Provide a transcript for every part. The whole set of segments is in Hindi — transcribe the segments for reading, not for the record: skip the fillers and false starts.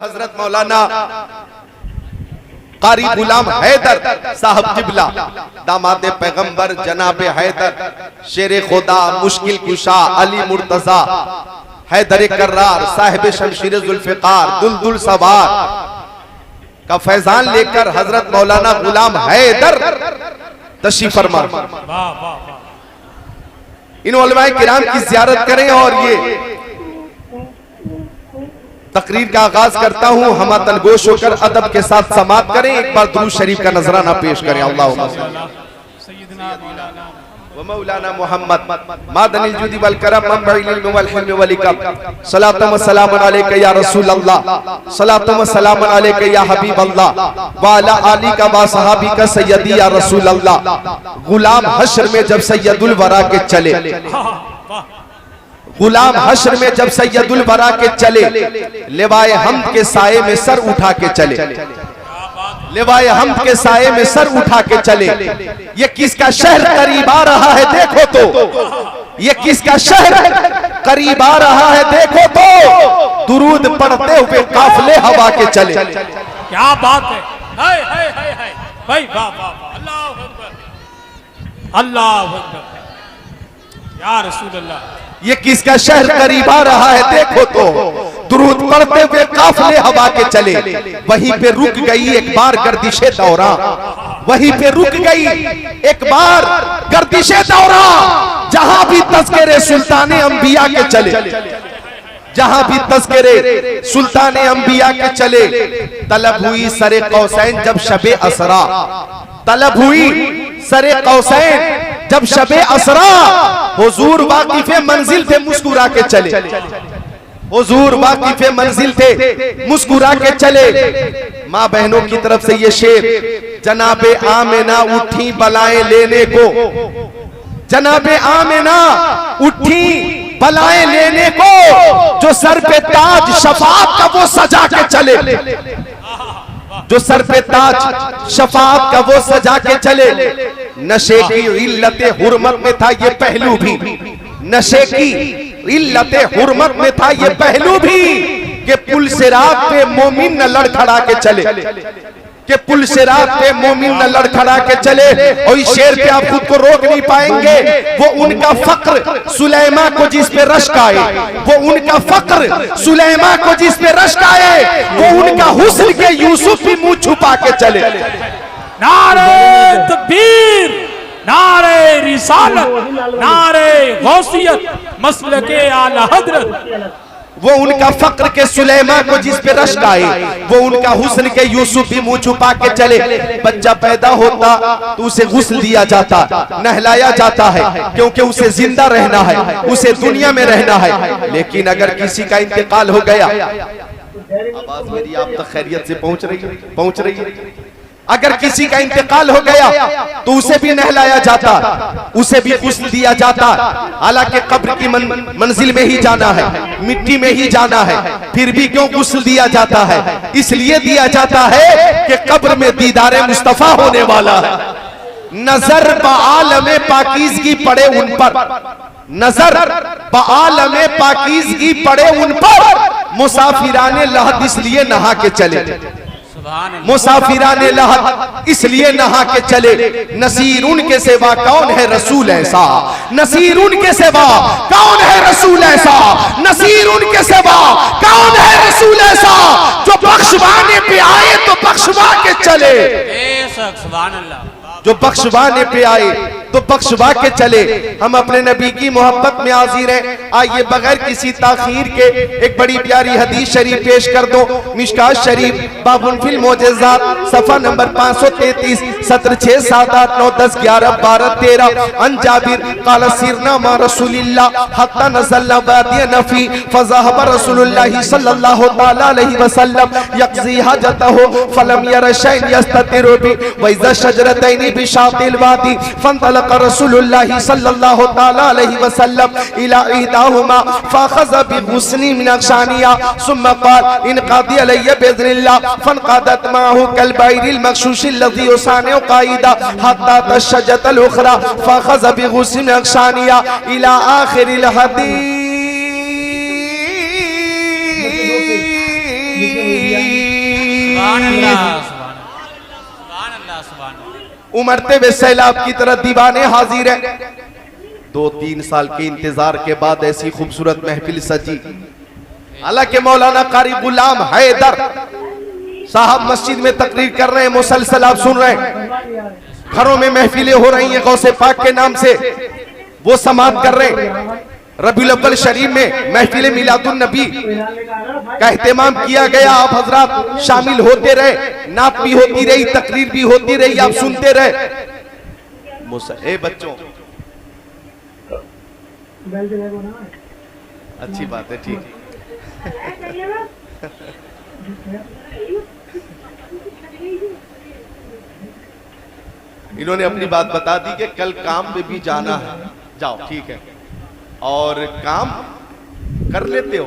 हजरत मौलाना कारी गुलाम हैदर साहब किबला दामाद पैगंबर जनाब हैदर शेर खुदा मुश्किल कुशा अली मुर्तजा हैदर कर्रार साहिब शमशीर जुल्फिकार दुलदुल सवार का फैजान लेकर हजरत मौलाना गुलाम हैदर तशरीफ फरमा। इन उलमाए किराम की जियारत करें और ये तकरीर का आगाज करता हूँ। हम तलगोश होकर अदब के साथ समाप्त करें। एक बार दुरूद शरीफ का नजराना पेश करें। अल्लाहुम्मा व मौलाना मोहम्मद मादनिल जुदी वल करम मंबइल इल्म वल हिल्म वल इकम सलातु व सलाम अलैका या रसूल अल्लाह सलातु व सलाम अलैका या हबीब अल्लाह व अला आली का व सहाबी का सय्यदी या रसूल अल्लाह। गुलाम हश्र में जब सैयदुल वरा के चले, गुलाम हश्र में जब सैयदुल वरा के चले, लिवाए हमद के साये में सर उठा के चले, लिवाए हमद के साये में सर उठा के चले। ये किसका शहर करीब आ रहा है देखो तो, ये किसका शहर करीब आ रहा है देखो तो, दुरूद पढ़ते हुए काफिले हवा के चले। क्या बात है, हाय हाय हाय हाय भाई, वाह वाह वाह, अल्लाह अकबर अल्लाह अकबर या रसूल अल्लाह। ये किसका शहर करीब आ रहा है देखो तो, दुरूद पढ़ते हुए काफिले हवा के चले। वहीं पे रुक गई एक बार गर्दिशे दौरा, वहीं पे रुक गई एक बार गर्दिशे दौरा, जहां भी तज़किरे सुल्ताने अंबिया के चले, जहां भी तज़किरे सुल्ताने अंबिया के चले। तलब हुई सरे कौसैन जब शबे असरा, तलब हुई सरे कौसैन जब शबे असरा, हुजूर वाकिफे मंजिल थे मुस्कुरा के चले, हुजूर वाकिफे मंजिल थे मुस्कुरा के चले। माँ बहनों की तरफ से ये शेर, जनाबे आमिना उठी बलाएं लेने को, जनाबे आमिना उठी बलाएं लेने को, जो सर पे ताज शफाअत का वो सजा के चले, जो सर पे ताज शफाअत का वो सजा के चले। नशे की इल्लते हुर्मत में था ये पहलू भी, नशे की इल्लते हुर्मत में था ये पहलू भी, कि पुल से रात पे मोमिन न लड़खड़ा के चले, कि पुल से रात पे मोमिन न लड़खड़ा के चले। और इस शेर पे आप खुद को रोक नहीं पाएंगे। वो उनका फक्र सुलेमा को जिस पे रश्क आए, वो उनका फक्र सुलेमा को जिस पे रश्क आए, वो उनका हुस्न के यूसुफ भी मुंह छुपा के चले। नारे तकबीर, नारे रिसालत, नारे गौसियत, मसलके आला हजरत। वो उनका फक्र के सुलेमा को जिस पे रश्क आए, वो उनका हुस्न के यूसुफ भी मुंह छुपा के चले। बच्चा पैदा होता तो उसे गुस्ल दिया जाता, नहलाया जाता है, क्योंकि उसे जिंदा रहना है, उसे दुनिया में रहना है। लेकिन अगर किसी का इंतकाल हो गया, आवाज मेरी आप तक खैरियत से पहुंच रही है, अगर किसी का इंतकाल हो गया तो उसे भी नहलाया जाता, उसे भी गुस्ल दिया जाता। हालांकि कब्र की मंजिल में ही जाना है, मिट्टी में ही जाना है, फिर भी क्यों गुस्ल दिया जाता है? इसलिए दिया जाता है कि कब्र में दीदारे मुस्तफा होने वाला है। नजर बालमे पाकीज़गी पड़े उन पर, नजर बालमे पाकीज़गी पड़े उन पर, मुसाफिराने लहद इसलिए नहा के चले, मुसाफिराने लहद इसलिए नहा के चले। नसीर उनके सिवा कौन है रसूल ऐसा, नसीर उनके सिवा कौन है रसूल ऐसा, नसीर उनके सिवा कौन है रसूल ऐसा, जो बख्शवाने पे आए तो बख्शवा के चले, सुभान अल्लाह, जो बख्शवाने पे आए तो बख्शवा के चले। हम अपने नबी की मोहब्बत में हाजिर हैं। आइए बगैर किसी ताखीर के एक बड़ी प्यारी हदीस शरीफ पेश कर दो। मिशकात शरीफ बाबुल फिल मोजेज़ात सफा नंबर 533, सत्र 6 7 8 9 10 11 12 13। अन जाबिर क़ाल सिरना मा रसूलिल्लाह हत्ता नज़लना वादिय नफी फज़हब रसूलुल्लाह सल्लल्लाहु तआला अलैहि वसल्लम यक़ज़ी हाजतहु फलम यरा शैअन यस्ततिरु बि व इज़ा शजरतैनि बिशातिल वादी फंतलक़ रसूलुल्लाह सल्लल्लाहु तआला अलैहि वसल्लम इला इहदाहुमा फअख़ज़ बिग़ुस्नि मिन अग़शानिया सुम्मा क़ाल इन क़ादी अलैया बिइज़्निल्लाह फनक़ादत माहु कल बैरिल मग़शूश लज़ी उसाने क़ाइदा हत्ता तशज्जतल उख़रा फअख़ज़ बिग़ुस्नि मिन अग़शानिया इला आख़िरिल हदीस। उमड़ते हुए सैलाब की तरह दीवाने हाजिर हैं। 2-3 साल के इंतजार के बाद ऐसी खूबसूरत महफिल सजी। हालांकि मौलाना कारी गुलाम हैदर साहब मस्जिद में तकरीर कर रहे हैं, मुसलसल आप सुन रहे हैं। घरों में महफिलें हो रही हैं गौसे पाक के नाम से, वो समाप्त कर रहे हैं। रबीउल अव्वल शरीफ में महफिल मिलादुन नबी का एहतमाम किया गया। आप हजरात शामिल होते रहे, नात भी होती रही, तकरीर भी होती रही, आप सुनते रहे। ए बच्चों, अच्छी बात है, ठीक है। इन्होंने अपनी बात बता दी कि कल काम में भी जाना है, जाओ ठीक है। और काम कर लेते हो,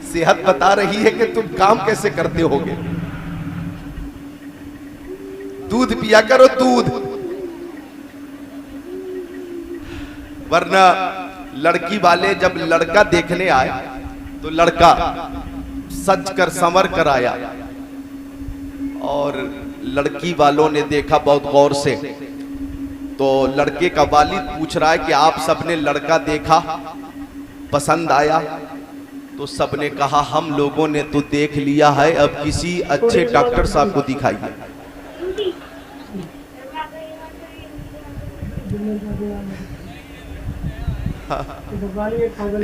सेहत बता रही है कि तुम काम कैसे करते होगे। दूध पिया करो, दूध, वरना लड़की वाले जब लड़का देखने आए तो लड़का सज कर संवर कर आया और लड़की वालों ने देखा बहुत गौर से। तो लड़के का वालिद पूछ रहा है कि आप सबने लड़का देखा, पसंद आया? तो सबने कहा हम लोगों ने तो देख लिया है, अब किसी अच्छे डॉक्टर साहब को दिखाइए।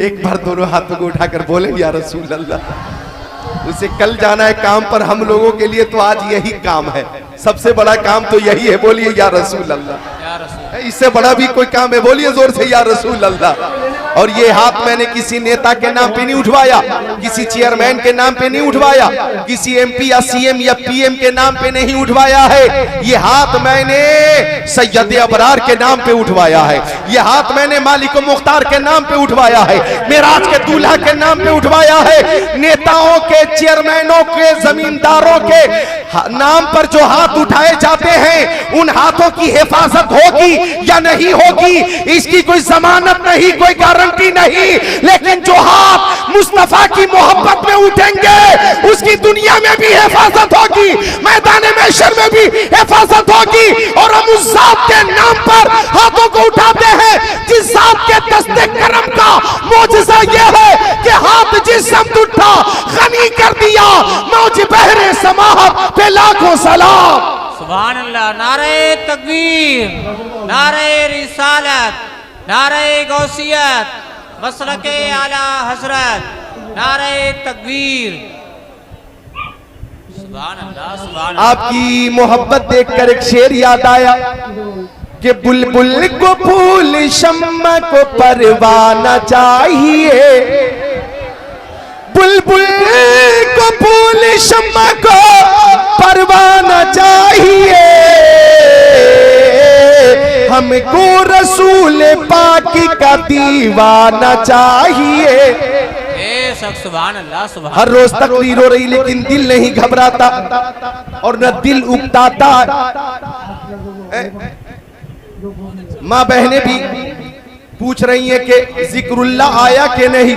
एक बार दोनों हाथों को उठाकर बोले या रसूल अल्लाह। उसे कल जाना है काम पर, हम लोगों के लिए तो आज यही काम है, सबसे बड़ा काम तो यही है। बोलिए या रसूल अल्लाह। इससे बड़ा भी कोई काम है? बोलिए जोर से या रसूल अल्लाह। और ये हाथ मैंने किसी नेता के नाम पे नहीं उठवाया, किसी चेयरमैन के नाम पे नहीं उठवाया, किसी एमपी या सीएम या पीएम के नाम पे नहीं उठवाया है। ये हाथ मैंने सैयद अबरार के नाम पे उठवाया है। ये हाथ मैंने मालिक मुख्तार के नाम पे उठवाया है, मेराज के दूल्हा के नाम पे उठवाया है। नेताओं के, चेयरमैनों के, जमींदारों के नाम पर जो हाथ उठाए जाते हैं, उन हाथों की हिफाजत होगी या नहीं होगी इसकी कोई जमानत नहीं, कोई गारंटी नहीं। लेकिन जो हाथ मुस्तफा की मोहब्बत में उठेंगे उसकी दुनिया में भी हिफाजत होगी, मैदान महशर में भी हिफाजत होगी। और हम उस जात के नाम पर हाथों को उठाते हैं जिस जात के दस्ते करम का मौजज़ा यह है कि हाथ जिस समत उठा गनी कर दिया, मौज बहरे समाहत पे लाखों सलाम। सुभान अल्लाह। नारे तकबीर, नारे रिसालत, नारे गौसियत, मसलके आला हजरत, नारे तकबीर। सुभान अल्लाह, सुभान अल्लाह। आपकी मोहब्बत देखकर एक शेर याद आया कि बुलबुल को फूल शम्मा को परवाना चाहिए, बुलबुल को फूल शम्मा को परवाना चाहिए, हमको रसूल पाक का दीवाना चाहिए। सुभान अल्लाह, सुभान। हर रोज तकरीर हो रही लेकिन दिल नहीं घबराता और न दिल उकताता। माँ बहनें भी पूछ रही हैं कि जिक्रुल्लाह आया कि नहीं।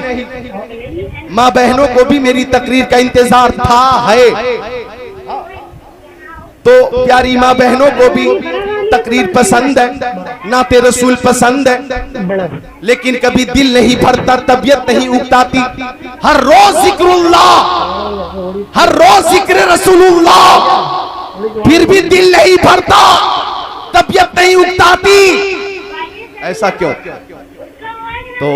माँ बहनों को भी मेरी तकरीर का इंतजार था, है। तो प्यारी माँ बहनों को भी तकरीर पसंद है, नाते रसूल पसंद है, लेकिन कभी दिल नहीं भरता, तबीयत नहीं उगताती। हर रोज जिक्रुल्लाह, हर रोज जिक्र रसूलुल्लाह, फिर भी दिल नहीं भरता, तबीयत नहीं उगताती। ऐसा क्यों? तो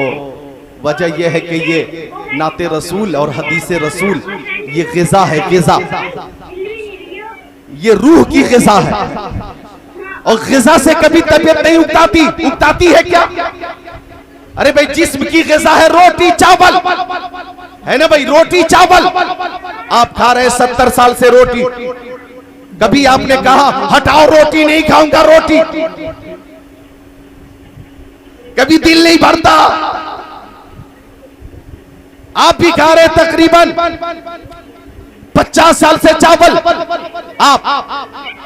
वजह यह है कि ये नाते रसूल और हदीसे रसूल ये ग़िज़ा है, ग़िज़ा, ये रूह की ग़िज़ा है। और ग़िज़ा से कभी तबीयत नहीं उगताती। उगताती है क्या? अरे भाई जिस्म की ग़िज़ा है रोटी चावल, है ना भाई, रोटी चावल। आप खा रहे 70 साल से रोटी, कभी आपने कहा हटाओ रोटी नहीं खाऊंगा रोटी? कभी दिल नहीं भरता। आप भी खा रहे तकरीबन 50 साल से चावल, आप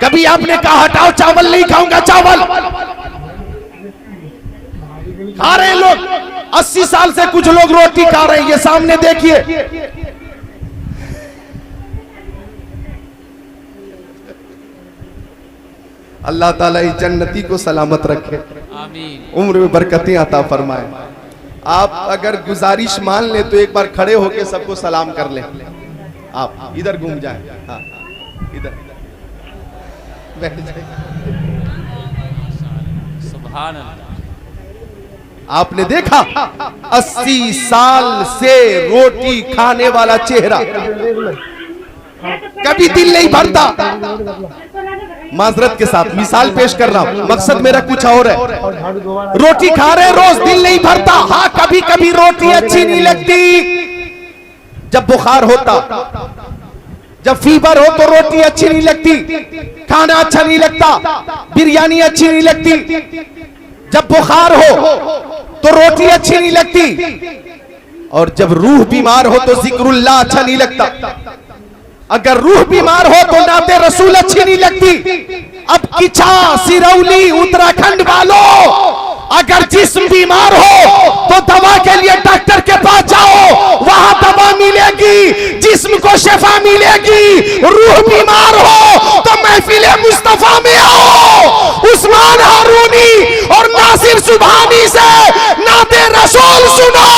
कभी आपने कहा हटाओ चावल नहीं खाऊंगा चावल? खा रहे लोग 80 साल से कुछ लोग रोटी खा रहे हैं, ये सामने देखिए। अल्लाह ताला इस जन्नती को सलामत रखे, आमीन। उम्र में बरकतें अता फरमाए। आप अगर गुजारिश मान ले तो एक बार खड़े होके सबको सलाम कर ले। आप इधर घूम जाएं, हाँ इधर बैठ जाए। सुभान अल्लाह। आपने देखा 80 साल से रोटी खाने वाला चेहरा, कभी दिल नहीं भरता। माजरत के साथ मिसाल पेश कर रहा हूं, मकसद मेरा कुछ और है। रोटी खा रहे रोज, दिल नहीं भरता। हाँ कभी कभी रोटी अच्छी नहीं लगती, जब बुखार होता, जब फीवर हो तो रोटी अच्छी नहीं लगती, खाना अच्छा नहीं लगता, बिरयानी अच्छी नहीं लगती। जब बुखार हो तो रोटी अच्छी नहीं लगती, और जब रूह बीमार हो तो जिक्रुल्लाह अच्छा नहीं लगता। अगर रूह बीमार हो तो नाते रसूल अच्छी नहीं लगती। अब किचा सिरौली उत्तराखंड वालों, अगर जिस्म बीमार हो तो दवा के लिए डॉक्टर के पास जाओ, वहां दवा मिलेगी, जिस्म को शिफा मिलेगी। रूह बीमार हो तो महफिल मुस्तफा में आओ, उस्मान हारूनी और नासिर सुभानी से नाते रसूल सुनो,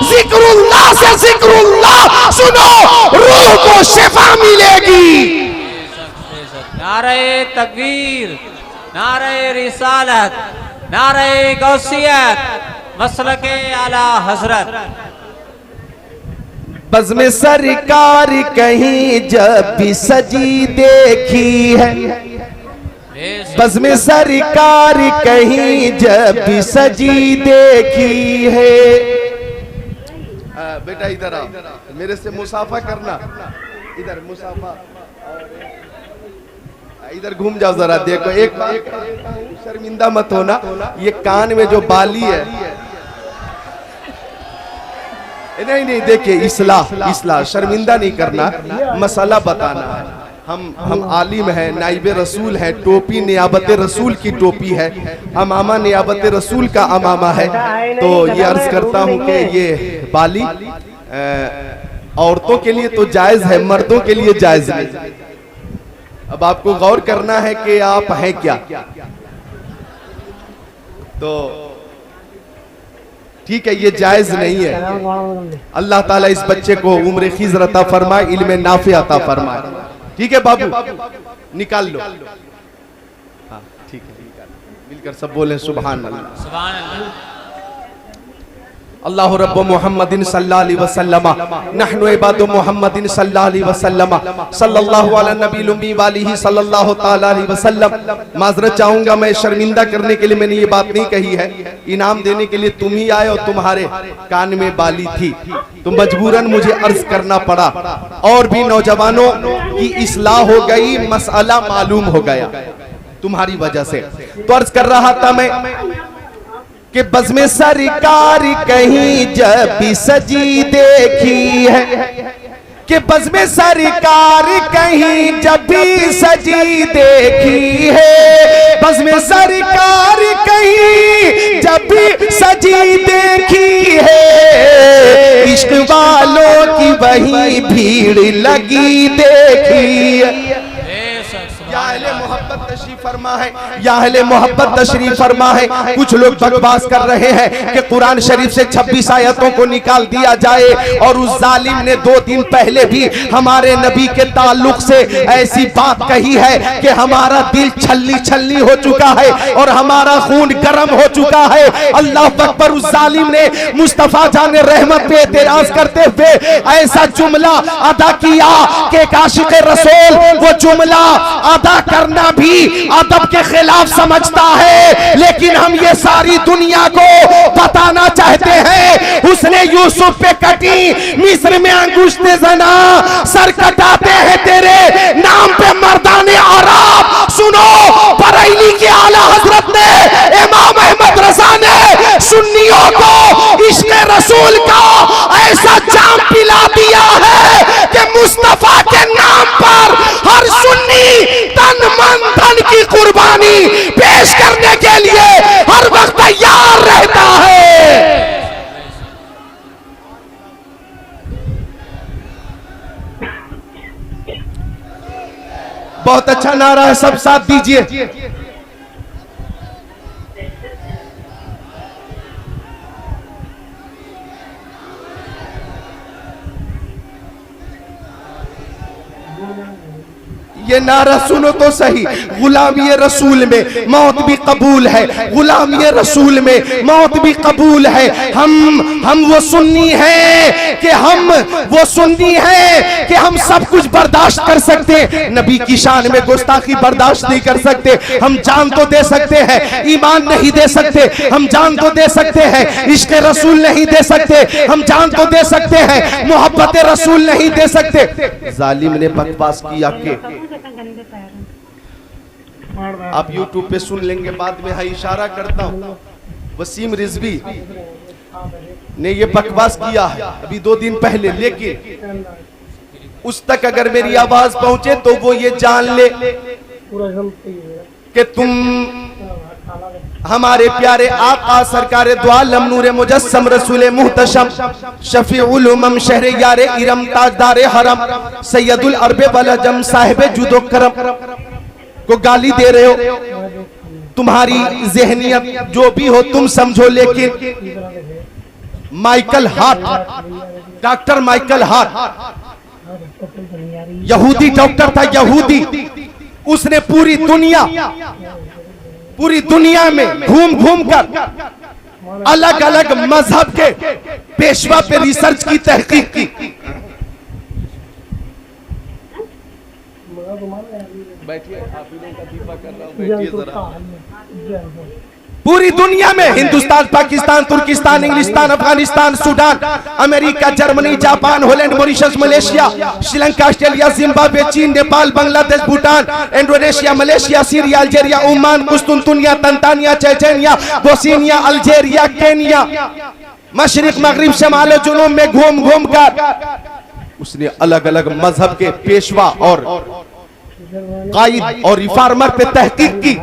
जिक्रुल्लाह से जिक्रुल्लाह सुनो, रूह को शिफा मिलेगी। नारे तकबीर, नारे रिसालत, नारे गौसियत, मसलके आला हजरत। बज़्म सरकार कहीं जब भी सजी देखी है, बज़्म सरकार कहीं जब भी सजी देखी है। बेटा इधर आओ, मेरे से मुसाफा करना, इधर मुसाफा, इधर घूम जाओ जरा, देखो एक शर्मिंदा मत होना, ये कान में जो बाली है, नहीं नहीं देखिए, इस्लाह शर्मिंदा नहीं करना, मसला बताना है। हम आलिम हैं, नाइबे रसूल हैं, टोपी नियाबत रसूल की टोपी है, अमामा नियाबत रसूल का अमामा है। तो ये अर्ज करता हूँ कि ये बाली औरतों के लिए तो जायज है, मर्दों के लिए जायज नहीं। अब आपको गौर करना है कि आप हैं क्या। तो ठीक है, ये जायज नहीं है। अल्लाह ताला इस बच्चे को उम्र खिज़र अता फरमाए, इल्म नाफे अता फरमाए। ठीक है बाबू, निकाल लो। हाँ ठीक है, मिलकर सब बोले सुभान अल्लाह। सुभान अल्लाह। अल्लाह रब्ब मुहम्मदिन सल्लल्लाहु अलैहि वसल्लम, नहनु इबादु मुहम्मदिन सल्लल्लाहु अलैहि वसल्लम, सल्लल्लाहु अला नबील उम्मी वालिही सल्लल्लाहु ताला अलैहि वसल्लम। माजरत चाहूंगा, मैं शर्मिंदा करने के लिए मैंने ये बात नहीं कही है। इनाम देने के लिए तुम ही आए और तुम्हारे कान में बाली थी, तो मजबूरन मुझे अर्ज करना पड़ा। और भी नौजवानों की इस्लाह हो गई, मसला मालूम हो गया तुम्हारी वजह से। तो अर्ज कर रहा था मैं कि बज़्म सरकार कहीं जब भी सजी देखी है, कि बज़्म सरकार कहीं जब भी सजी देखी है, बज़्म सरकार कहीं जब भी सजी देखी है, इश्क वालों की वही भीड़ लगी देखी है। या अहले मोहब्बत तशरीफ फरमा है, या अहले मोहब्बत तशरीफ फरमा है। कुछ लोग बकवास कर रहे हैं कि कुरान शरीफ से 26 आयतों को निकाल दिया जाए, और उस जालिम ने 2 दिन पहले भी हमारे नबी के ताल्लुक से ऐसी बात कही है कि हमारा दिल छल्ली छल्ली हो चुका है और हमारा खून गर्म हो चुका है। अल्लाह अकबर। उस जालिम ने मुस्तफा जान रहमत पे एतराज करते हुए ऐसा जुमला अदा किया कि आशिक रसूल वो जुमला अदा करना भी अदब के खिलाफ समझता है, लेकिन हम ये सारी दुनिया को बताना चाहते हैं। उसने यूसुफ पे कटी, मिस्र में अंगुश्ते जना, सर कटाते हैं तेरे नाम पे मर्दाने अरब। सुनो, बरेली के आला हजरत ने, इमाम अहमद रजा ने सुन्नियों को इश्क रसूल का ऐसा जाम पिला दिया है कि मुस्तफा के नाम पर हर सुन्नी तन मन धन की कुर्बानी पेश करने के लिए हर वक्त तैयार रहता है। बहुत अच्छा नारा है, सब साथ दीजिए। ये नारा सुनो तो सही, गुलामी रसूल में मौत भी कबूल है, गुलामी रसूल में मौत भी कबूल है। हम वो सुन्नी है कि हम सब कुछ बर्दाश्त कर सकते हैं, नबी की शान में गुस्ताखी बर्दाश्त नहीं कर सकते। हम जान तो दे सकते हैं, ईमान नहीं दे सकते। हम जान तो दे सकते हैं, इश्क रसूल नहीं दे सकते। हम जान तो दे सकते हैं, मोहब्बत रसूल नहीं दे सकते। जालिम ने बकवास किया कि आप YouTube पे सुन लेंगे बाद में, हाँ इशारा करता हूँ, वसीम रिजवी ने ये बकवास किया है अभी 2 दिन पहले, लेकिन उस तक अगर मेरी आवाज पहुंचे तो वो ये जान ले कि तुम हमारे प्यारे आका सरकार दो आलम नूरे मुजस्सम रसूल मुहतशम शफीउल उमम शहरे यारे इरम ताजदार हरम सैयदुल अरब वल अजम साहिब जुदो करम को गाली दे रहे हो। तुम्हारी ज़हनियत जो भी हो तुम समझो, लेकिन Michael Hart, doctor Michael Hart यहूदी डॉक्टर था, यहूदी। उसने पूरी दुनिया में घूम कर अलग अलग मजहब के पेशवा पे रिसर्च की, तहकीक की। बैठिए, आप लोगों का दीपा कर रहा हूं, बैठिए जरा। पूरी दुनिया में हिंदुस्तान, पाकिस्तान, तुर्किस्तान, इंग्लिस्तान, Afghanistan, Sudan, America, Germany, Japan, Holland, Mauritius, Malaysia, Sri Lanka, Australia, Zimbabwe, चीन, Nepal, Bangladesh, Bhutan, Indonesia, Malaysia, Syria, Algeria, Oman, कुस्तुनतुनिया, तंतानिया, चेचेनिया, बोस्निया, अल्जेरिया, केनिया, मशरिक, मगरिब, शमाल जुनूब में घूम कर उसने अलग अलग मजहब के पेशवा और कायद और रिफॉर्मर पे तहकीक की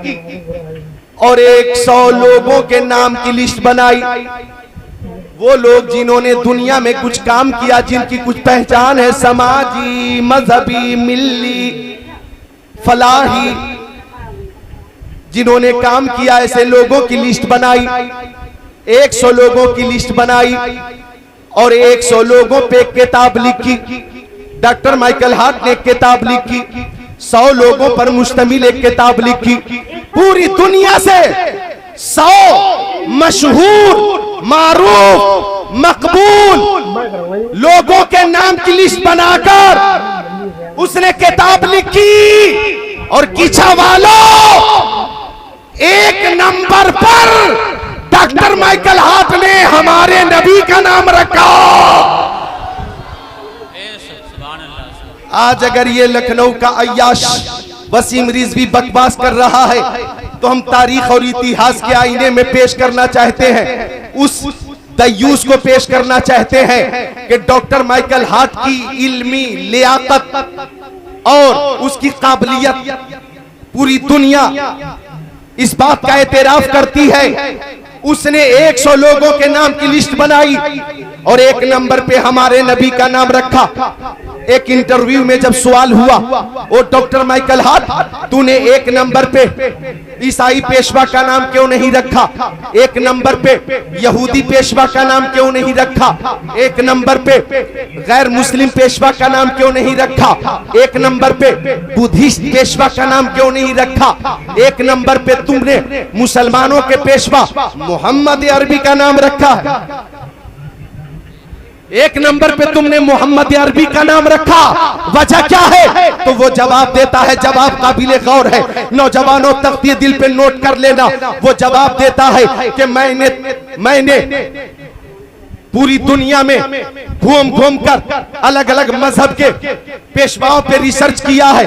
और 100 लोगों के नाम की लिस्ट बनाई। वो लोग जिन्होंने दुनिया में कुछ काम किया, जिनकी कुछ पहचान है, समाजी, मजहबी, मिल्ली, फलाही, जिन्होंने काम किया, ऐसे लोगों की लिस्ट बनाई। 100 लोगों की लिस्ट बनाई और 100 लोगों पे किताब लिखी। डॉक्टर माइकल हार्ट ने किताब लिखी, 100 लोगों पर मुश्तमिल एक किताब लिखी। पूरी दुनिया से 100 मशहूर, मारूफ, मकबूल लोगों के नाम की लिस्ट बनाकर उसने किताब लिखी और किछा वालों 1 नंबर पर डॉक्टर माइकल हार्ट ने हमारे नबी का नाम रखा। आज अगर ये लखनऊ का अय्याश वसीम रिजवी बकवास कर रहा है तो हम तारीख और इतिहास के आईने में पेश करना चाहते हैं, उस दयूस को पेश करना चाहते हैं कि डॉक्टर माइकल हार्ट की इल्मी लियाकत और उसकी काबिलियत पूरी दुनिया इस बात का एतराफ करती है। उसने 100 लोगों के नाम की लिस्ट बनाई और 1 नंबर पे हमारे नबी का नाम रखा। एक इंटरव्यू में जब सवाल हुआ, वो डॉक्टर माइकल हार्ट, तूने 1 नंबर पे ईसाई पेशवा का नाम क्यों नहीं रखा? 1 नंबर पे यहूदी पेशवा का नाम क्यों नहीं रखा? 1 नंबर पे गैर मुस्लिम पेशवा का नाम क्यों नहीं रखा? 1 नंबर पे बुद्धिस्ट पेशवा का नाम क्यों नहीं रखा? 1 नंबर पे तुमने मुसलमानों के पेशवा मोहम्मद अरबी का नाम रखा है। 1 नंबर पे तुमने मोहम्मद अरबी का नाम रखा, वजह क्या है? तो वो जवाब देता है, जवाब काबिले गौर है। नौजवानों तख्ती दिल पे नोट कर लेना। वो जवाब देता है कि मैंने पूरी दुनिया में घूम कर अलग अलग मजहब के पेशवाओं पे रिसर्च किया है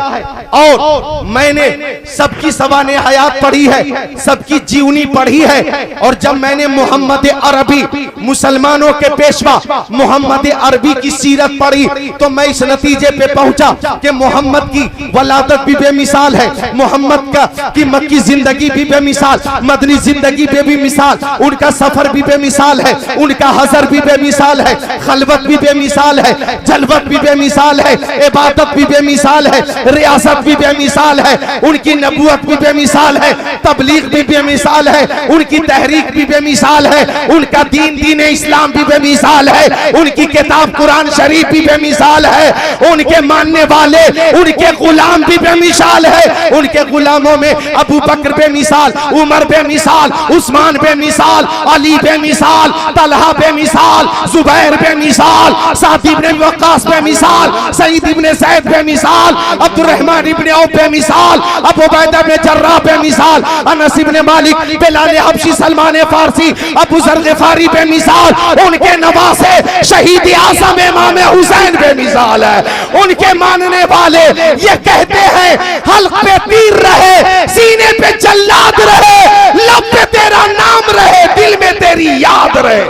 और मैंने सबकी सवाने हयात पढ़ी है, सबकी जीवनी पढ़ी है। और जब मैंने मोहम्मद अरबी, मुसलमानों के पेशवा मोहम्मद अरबी की सीरत पढ़ी तो मैं इस नतीजे पे पहुंचा कि मोहम्मद की वलादत भी बेमिसाल है, मोहम्मद की मक्की जिंदगी भी बेमिसाल, मदनी जिंदगी भी बेमिसाल, उनका सफर भी बेमिसाल है, उनका हजर भी भी बेमिसाल है, खलवत भी बेमिसाल है, जलवत भी बेमिसाल है, इबादत भी बेमिसाल है, रियासत भी बेमिसाल है, उनकी नबूवत भी बेमिसाल है, तबलीग भी बेमिसाल है, उनकी तहरीक भी बेमिसाल है, उनका दीन इस्लाम भी बेमिसाल है, उनकी किताब कुरान शरीफ भी बेमिसाल है, उनके मानने वाले उनके गुलाम भी बेमिसाल है, उनके गुलामों में अबू बकर बेमिसाल, उमर बेमिसाल, उस्मान बेमिसाल, अली बेमिसाल, तलहा बेमिसाल, जुबैर बेमिसाल, साद इब्न वक्कास बेमिसाल, सईद इब्न ज़ैद बेमिसाल, अब्दुर्रहमान इब्न औफ बेमिसाल, अबू उबैदा इब्न जर्राह बेमिसाल, अनस इब्न मालिक, बिलाल हबशी, सलमान फारसी, अबू ज़र ग़िफ़ारी बेमिसाल, उनके नवासे शहीद आज़म इमाम हुसैन बेमिसाल है। उनके मानने वाले ये कहते हैं हल्क पे तीर रहे, सीने पे जल्लाद रहे, लब पे तेरा नाम रहे, दिल में तेरी याद रहे।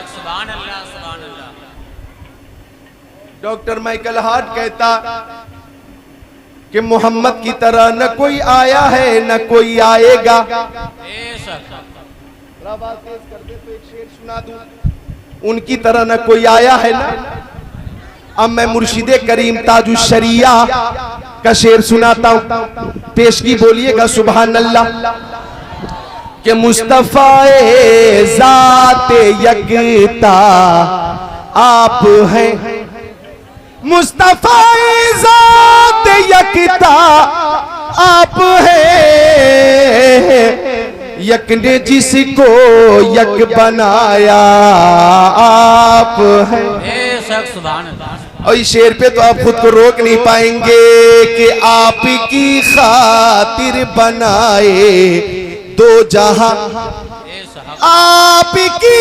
सुभान अल्लाह, सुभान अल्लाह। डॉक्टर माइकल हार्ट कहता कि मोहम्मद की तरह न कोई आया है न कोई आएगा। आवाज तेज कर दे तो एक शेर सुना दूं। उनकी तरह न कोई आया है ना। अब मैं मुर्शिदे करीम ताजु शरिया का शेर सुनाता हूं, पेशगी बोलिएगा सुभान अल्लाह। कि मुस्तफ़ाए ज़ाते यकता आप हैं, मुस्तफ़ाए ज़ाते यकता आप हैं, यक ने जिसको यक बनाया आप हैं। सुभान अल्लाह। और इस शेर पे तो आप खुद को रोक नहीं पाएंगे कि आपकी खातिर बनाए दो जहां, आपकी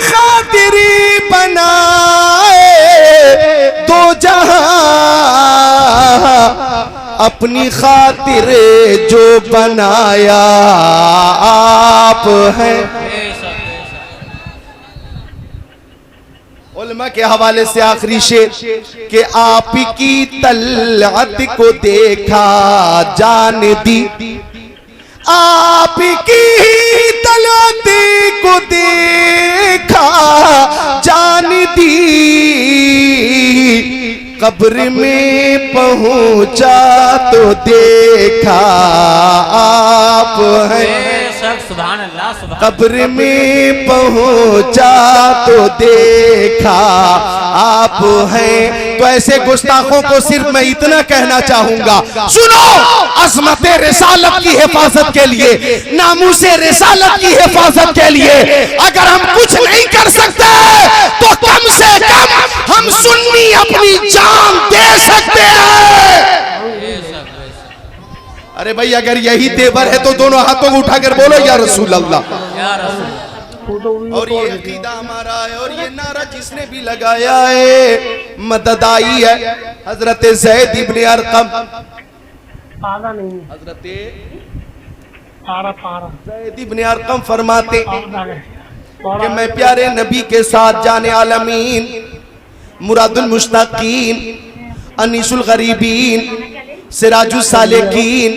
खातिर बनाए दो जहां, अपनी खातिर जो बनाया आप हैं। उलमा के हवाले से आखिरी शेर कि आपकी तलअत को देखा जान दी, आपकी तलअत को देखा जान दी, कब्र में पहुंचा तो देखा आप हैं। सुभान अल्लाह, सुभान। कब्र में पहुंचा तो देखा आप हैं। तो ऐसे गुस्ताखों को सिर्फ मैं इतना कहना चाहूंगा, सुनो, अज़मत रिसालत की हिफाजत के लिए, नामूसे रिसालत की हिफाजत के लिए अगर हम कुछ नहीं कर सकते तो कम से कम हम सुन्नी अपनी जान दे सकते हैं। अरे भाई अगर यही तेवर है तो दोनों हाथों को उठाकर बोलो या रसूल अल्लाह। और ये अकीदा हमारा है और ये नारा जिसने भी लगाया है मदद आई है। हजरत ज़ैद इब्न अरक़म, हजरत ज़ैद इब्न अरक़म फरमाते कि मैं प्यारे नबी के साथ जाने आलमीन, मुरादुल मुश्ताकीन, अनीसुल गरीबीन, सिराजुल सालिकीन,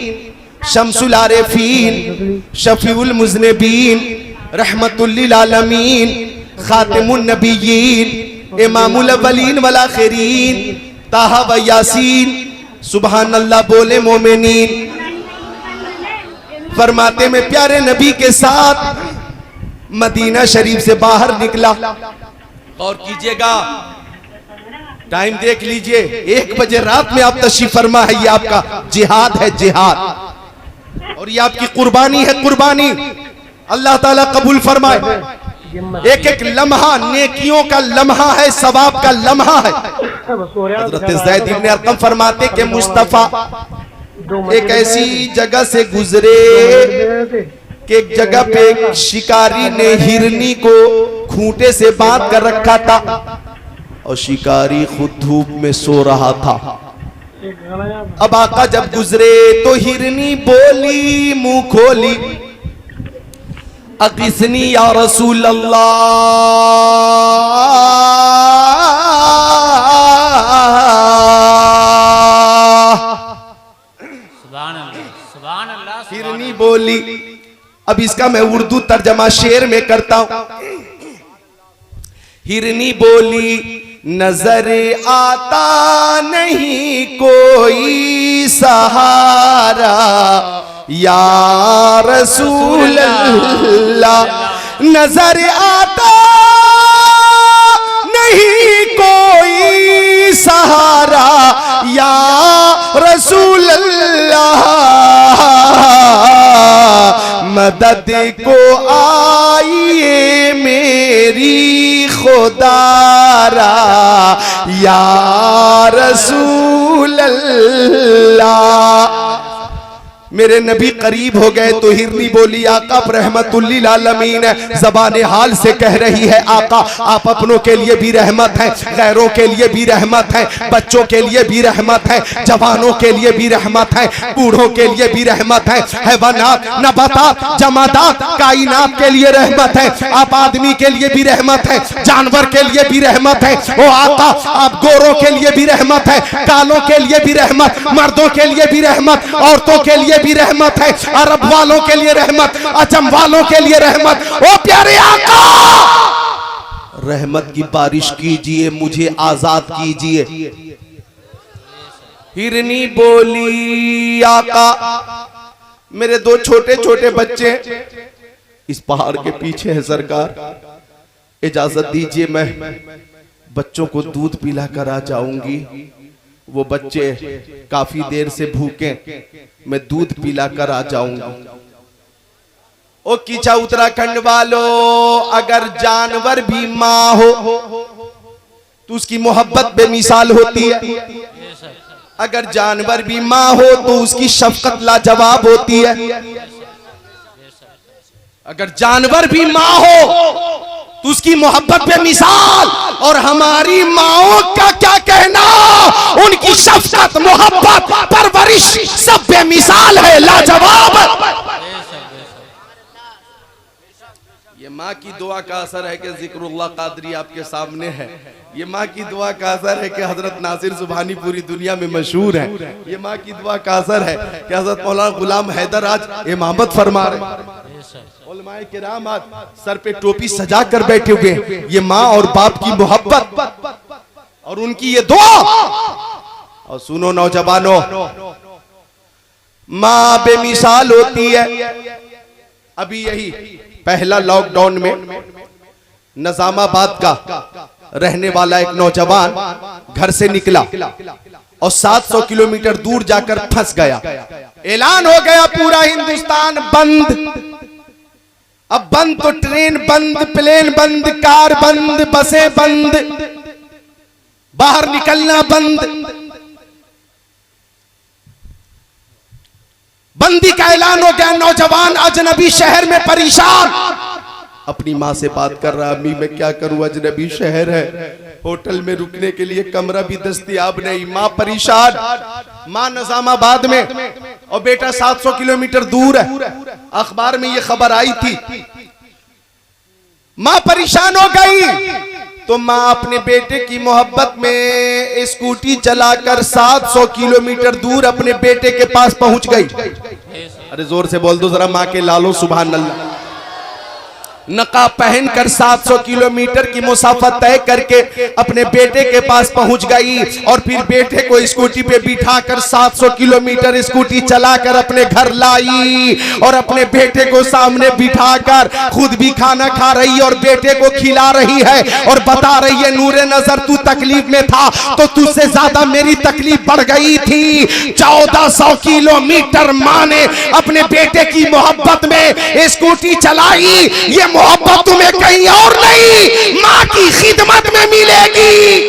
शम्सुल आरिफीन, शफीउल मुज़निबीन, रहमतुल लिल आलमीन, खातिमुन नबिय्यीन, इमामुल अव्वलीन वल आखिरीन, ताहा व यासीन, सुभान अल्लाह बोले मोमिनीन। फरमाते में प्यारे नबी के साथ मदीना शरीफ से बाहर निकला। और कीजिएगा, टाइम देख लीजिए, 1 बजे रात में आप तशरीफ फरमा है। ये आपका जिहाद है, जिहाद, और ये आपकी कुर्बानी है, कुर्बानी। अल्लाह ताला कबूल फरमाए। एक एक लम्हा नेकियों का लम्हा है, सवाब का लम्हा है। हज़रत ज़ैद इब्न अरक़म फरमाते कि मुस्तफ़ा एक ऐसी जगह से गुजरे कि एक जगह पे एक शिकारी ने हिरनी को खूंटे से बांध कर रखा था और शिकारी खुद धूप में सो रहा था। अब आका जब गुजरे तो हिरनी बोली, मुंह खोली, अक़िस्नी या रसूल अल्लाह। सुभान अल्लाह, सुभान अल्लाह। हिरनी बोली। अब इसका मैं उर्दू तर्जमा शेर में करता हूं हिरनी बोली नजर आता नहीं कोई सहारा या रसूल अल्लाह, नजर आता नहीं कोई सहारा या रसूल अल्लाह, मदद को आइए मेरी खुदारा या रसूल अल्लाह। मेरे नबी करीब हो गए तो हिरनी बोली आका रहमतुल्लिल आलमीन ज़बान हाल से कह रही है आका आप अपनों के लिए भी रहमत हैं, गैरों के लिए भी रहमत है, बच्चों के लिए भी रहमत है, जवानों के लिए भी रहमत है, बूढ़ों के लिए भी रहमत है, हैवानात नबातात जमादात कायनात के लिए रहमत है, आप आदमी के लिए भी रहमत है, जानवर के लिए भी रहमत है। ओ आका आप गोरों के लिए भी रहमत है, कालों के लिए भी रहमत, मर्दों के लिए भी रहमत, औरतों के लिए भी रहमत है, अरब वालों के लिए रहमत, अजम वालों के लिए रहमत। ओ प्यारे आका रहमत की बारिश कीजिए, मुझे आजाद कीजिए। हिरनी बोली आका मेरे दो छोटे छोटे बच्चे इस पहाड़ के पीछे है सरकार, इजाजत दीजिए मैं बच्चों को दूध पिला कर आ जाऊंगी। वो बच्चे काफी देर से भूखे, मैं दूध पिला कर आ जाऊंगा। ओ कीचा उत्तराखंड वालों, अगर जानवर भी माँ हो तो उसकी मोहब्बत बेमिसाल होती है, अगर जानवर भी माँ हो तो उसकी शफकत लाजवाब होती है। अगर जानवर भी माँ हो तो उसकी मोहब्बत बेमिसाल, और हमारी माओं का क्या कहना, उनकी शफकत मोहब्बत परवरिश सब बेमिसाल है, लाजवाब। ये माँ की दुआ का असर है कि जिक्रुल्लाह कादरी आपके सामने है, ये माँ की दुआ का असर है कि हजरत नासिर सुभानी पूरी दुनिया में मशहूर है, ये माँ की दुआ का असर है कि हजरत मौलाना गुलाम हैदर आज इमामत फरमा रहे, उलमाए किराम आज सर पे टोपी सजा कर बैठे हुए। ये माँ और बाप की मोहब्बत और उनकी ये दुआ। और सुनो नौजवानों, माँ बेमिसाल होती है। अभी यही पहला लॉकडाउन में निजामाबाद का रहने वाला एक नौजवान घर से निकला और 700 किलोमीटर दूर जाकर फंस गया। ऐलान हो गया पूरा हिंदुस्तान बंद। अब बंद तो ट्रेन बंद, प्लेन बंद, कार बंद, बसें बंद, बाहर निकलना बंद, बंदी का ऐलान हो गया। नौजवान अजनबी शहर में परेशान, अपनी माँ से बात कर रहा, अम्मी मैं क्या करूं, अजनबी शहर है, होटल में रुकने के लिए कमरा भी दस्तयाब नहीं। माँ परेशान, माँ निजामाबाद में और बेटा 700 किलोमीटर दूर है। अखबार में ये खबर आई थी, माँ परेशान हो गई तो माँ अपने बेटे की मोहब्बत में स्कूटी चलाकर 700 किलोमीटर दूर अपने बेटे के पास पहुंच गई। अरे जोर से बोल दो जरा माँ के लालो सुभान अल्लाह। नकाब पहनकर 700 किलोमीटर की मुसाफत तय करके अपने बेटे के पास पहुंच गई और फिर बेटे को स्कूटी पे बिठाकर 700 किलोमीटर स्कूटी चलाकर अपने घर लाई और अपने बेटे को सामने बिठाकर खुद भी खाना खा रही और बेटे को खिला रही है और बता रही है नूरे नजर तू तकलीफ में था तो तुझसे ज्यादा मेरी तकलीफ बढ़ गई थी। 1400 किलोमीटर माँ ने अपने बेटे की मोहब्बत में स्कूटी चलाई। ये मोहब्बत तुम्हें कहीं और नहीं, माँ की खिदमत में मिलेगी।